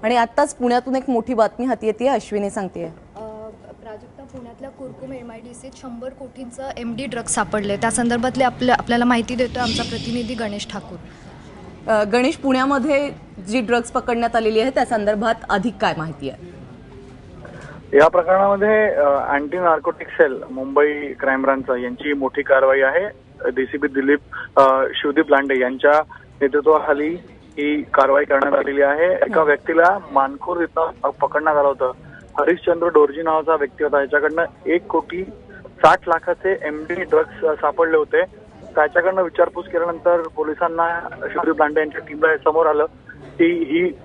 आणि आत्ताच पुण्यातून एक मोठी बातमी हाती येते, अश्विनी सांगतेय। प्राजक्ता, पुण्यातल्या कुरकुम MIDCत 100 कोटींचं MD ड्रग्ज सापडले। त्या संदर्भातले आपल्याला माहिती देतोय आमचा प्रतिनिधी गणेश ठाकूर। गणेश, पुण्यामध्ये जी ड्रग्ज पकडण्यात आलेली आहे त्या संदर्भात अधिक काय माहिती आहे? या प्रकरणामध्ये anti narcotic cell Mumbai crime branch यांची मोठी कारवाई आहे। DCP दिलीप शिवदीप लांडे यांच्या नेतृत्वाखाली ही कारवाई करण्यात आलेली आहे। एका व्यक्तीला मानखुर्द इथं पकडण्यात आलं होतं। हरिश्चंद्र डोरजी नावाचा व्यक्ती होता। याच्याकडनं 1,60,00,000चे MD ड्रग्ज सापडले होते। त्याच्याकडनं विचारपूस केल्यानंतर पोलिसांना शिवदीप लांडे यांच्या टीमला समोर आलं की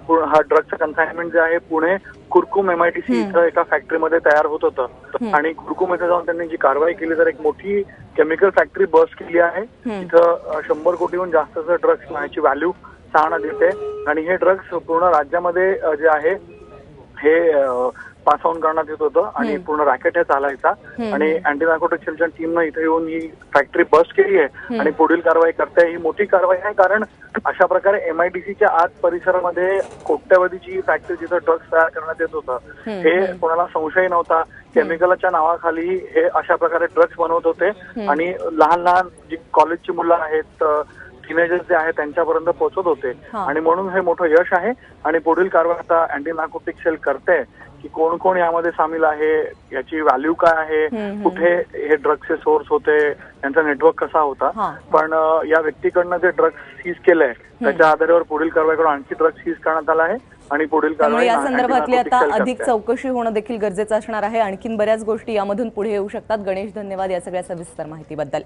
हा ड्रग्जचं कन्साइनमेंट जे आहे पुणे कुरकुम MIDC इथं एका फॅक्टरीमध्ये तयार होत होतं आणि कुरकुम इथं जाऊन त्यांनी जी कारवाई केली तर एक मोठी केमिकल फॅक्टरी बस्ट केली आहे। इथं 100 कोटीहून जास्तचं ड्रग्ज याची व्हॅल्यू सांगण्यात येते आणि हे ड्रग्ज पूर्ण राज्यामध्ये जे आहे हे पास ऑन करण्यात येत होतं आणि पूर्ण रॅकेट हे चालायचा आणि अँटी नार्कोटिक सेलच्या टीमनं इथे येऊन ही फॅक्टरी बस्ट केली आहे आणि पुढील कारवाई करते। ही मोठी कारवाई आहे कारण अशा प्रकारे MIDCच्या आत परिसरामध्ये कोट्यवधीची फॅक्टरी जिथं ड्रग्ज तयार करण्यात येत होतं हे कोणाला संशय नव्हता। केमिकलच्या नावाखाली हे अशा प्रकारे ड्रग्ज बनवत होते आणि लहान लहान जी कॉलेजची मुलं आहेत, टीनेजर्स जे आहेत त्यांच्यापर्यंत पोहोचत होते आणि म्हणून हे मोठं यश आहे आणि पुढील कारवाई आता अँटी नार्कोटिक सेल करते की कोण कोण यामध्ये सामील आहे, याची व्हॅल्यू काय आहे, कुठे हे ड्रग्जचे सोर्स होते, यांचा नेटवर्क कसा होता। पण या व्यक्तीकडनं जे ड्रग्ज सीज केलंय त्याच्या आधारावर पुढील कारवाई करून आणखी ड्रग्ज सीज करण्यात आला आहे आणि पुढील कारवाई या संदर्भातली आता अधिक चौकशी होणं देखील गरजेचं असणार आहे। आणखीन बऱ्याच गोष्टी यामधून पुढे येऊ शकतात। गणेश, धन्यवाद या सगळ्या सविस्तर माहितीबद्दल।